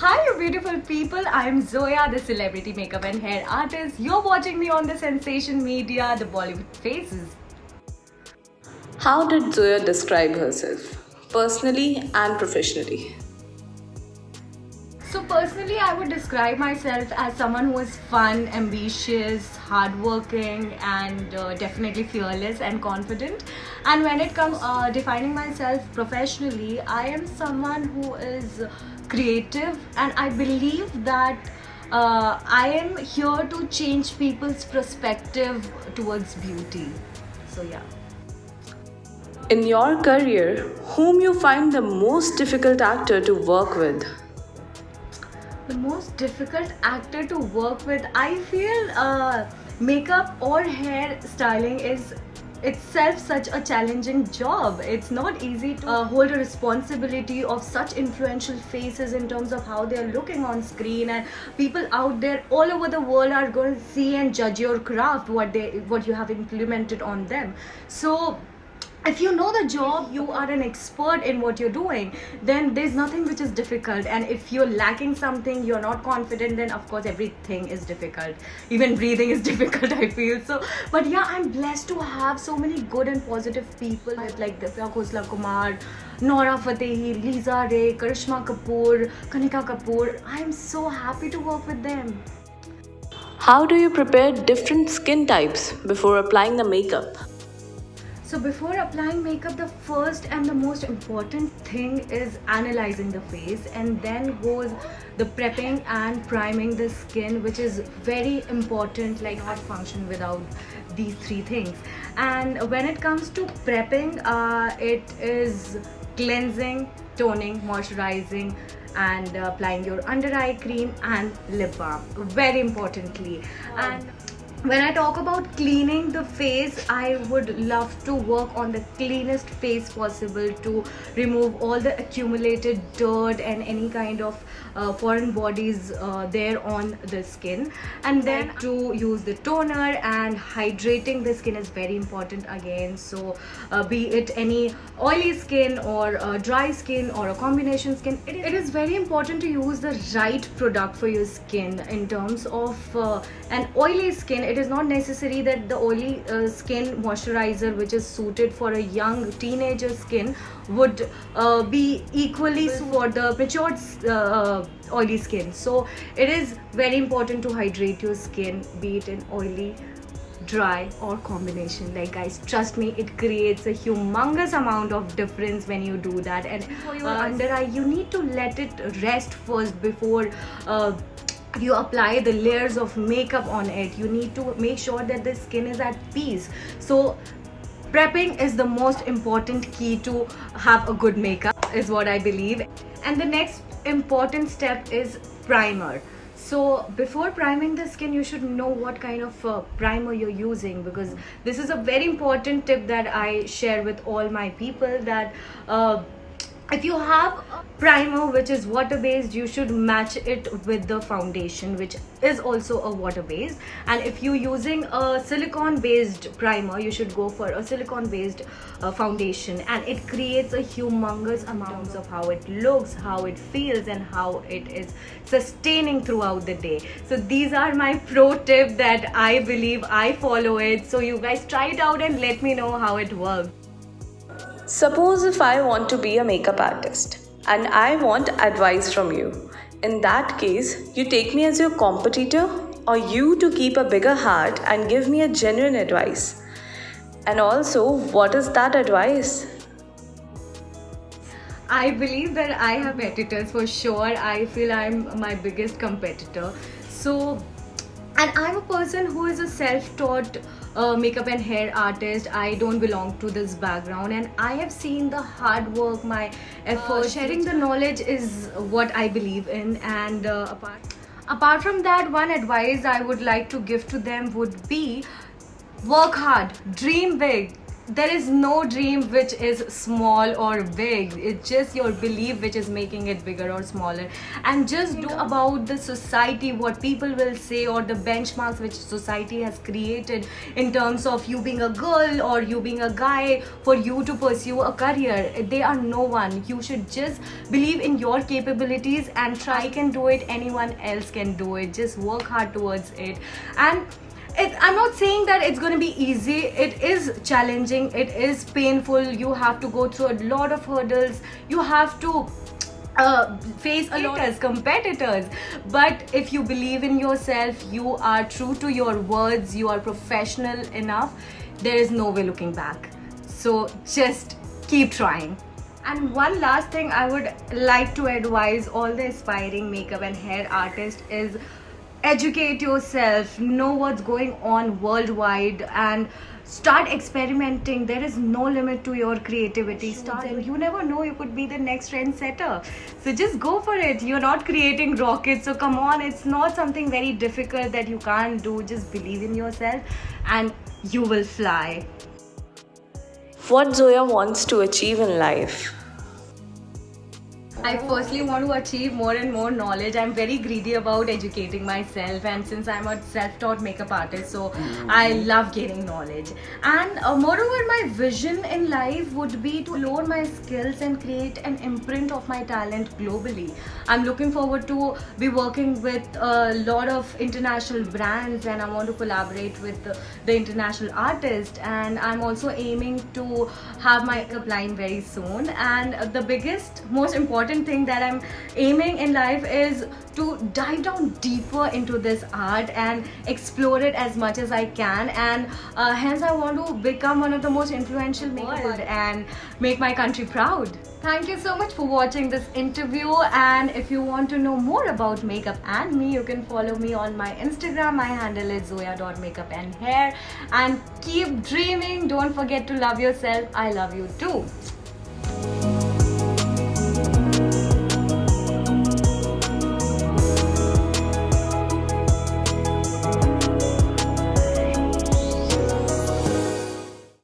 Hi, you beautiful people. I'm Zoya, the celebrity makeup and hair artist. You're watching me on the Sensation Media, the Bollywood Faces. How did Zoya describe herself, personally and professionally? So, personally, I would describe myself as someone who is fun, ambitious, hardworking, and definitely fearless and confident. And when it comes defining myself professionally, I am someone who is creative, and I believe that I am here to change people's perspective towards beauty. So, yeah. In your career, whom you find the most difficult actor to work with? The most difficult actor to work with, I feel makeup or hair styling is itself such a challenging job. It's not easy to hold a responsibility of such influential faces in terms of how they're looking on screen, and people out there all over the world are going to see and judge your craft, what you have implemented on them. So if you know the job, you are an expert in what you're doing, then there's nothing which is difficult. And if you're lacking something, you're not confident, then of course everything is difficult. Even breathing is difficult, I feel so. But yeah, I'm blessed to have so many good and positive people like Divya Khosla Kumar, Nora Fatehi, Lisa Ray, Karishma Kapoor, Kanika Kapoor. I'm so happy to work with them. How do you prepare different skin types before applying the makeup? So before applying makeup, the first and the most important thing is analyzing the face, and then goes the prepping and priming the skin, which is very important, like not function without these three things. And when it comes to prepping, it is cleansing, toning, moisturizing, and applying your under eye cream and lip balm, very importantly. And when I talk about cleaning the face, I would love to work on the cleanest face possible to remove all the accumulated dirt and any kind of foreign bodies there on the skin. And then to use the toner, and hydrating the skin is very important again. So be it any oily skin or dry skin or a combination skin, it is very important to use the right product for your skin. In terms of an oily skin, it is not necessary that the oily skin moisturizer which is suited for a young teenager skin would be equally for the matured oily skin. So it is very important to hydrate your skin, be it in oily, dry, or combination. Like guys, trust me, it creates a humongous amount of difference when you do that. And for your under eye, you need to let it rest first before you apply the layers of makeup on it. You need to make sure that the skin is at peace. So prepping is the most important key to have a good makeup, is what I believe. And the next important step is primer. So before priming the skin, you should know what kind of primer you're using, because this is a very important tip that I share with all my people, that if you have a primer which is water based, you should match it with the foundation which is also a water based. And if you're using a silicone based primer, you should go for a silicone based foundation, and it creates a humongous amount of how it looks, how it feels, and how it is sustaining throughout the day. So these are my pro tip that I believe I follow it. So you guys try it out and let me know how it works. Suppose if I want to be a makeup artist and I want advice from you. In that case, you take me as your competitor, or you to keep a bigger heart and give me a genuine advice? And also, what is that advice? I believe that I have editors for sure. I feel I'm my biggest competitor. So, and I'm a person who is a self-taught makeup and hair artist. I don't belong to this background, and I have seen the hard work, my effort. Sharing the knowledge is what I believe in. And apart from that, one advice I would like to give to them would be: work hard, dream big, there is no dream which is small or big. It's just your belief which is making it bigger or smaller. And just do about the society, what people will say, or the benchmarks which society has created in terms of you being a girl or you being a guy for you to pursue a career. They are no one. You should just believe in your capabilities and try. I can do it, anyone else can do it. Just work hard towards it. And I'm not saying that it's going to be easy. It is challenging, it is painful. You have to go through a lot of hurdles. You have to face a lot as competitors. But if you believe in yourself, you are true to your words, you are professional enough, there is no way looking back. So just keep trying. And one last thing I would like to advise all the aspiring makeup and hair artists is educate yourself, know what's going on worldwide, and start experimenting. There is no limit to your creativity. You never know, you could be the next trendsetter. So just go for it. You're not creating rockets, so come on, it's not something very difficult that you can't do. Just believe in yourself and you will fly. What Zoya wants to achieve in life. I firstly want to achieve more and more knowledge. I'm very greedy about educating myself, and since I'm a self-taught makeup artist, so I love gaining knowledge. And moreover, my vision in life would be to lower my skills and create an imprint of my talent globally. I'm looking forward to be working with a lot of international brands, and I want to collaborate with the international artists. And I'm also aiming to have my makeup line very soon. And the biggest, most important thing that I'm aiming in life is to dive down deeper into this art and explore it as much as I can. And hence I want to become one of the most influential makeup artists and make my country proud. Thank you so much for watching this interview, and if you want to know more about makeup and me, you can follow me on my Instagram. My handle is zoya.makeupandhair. And keep dreaming. Don't forget to love yourself. I love you too.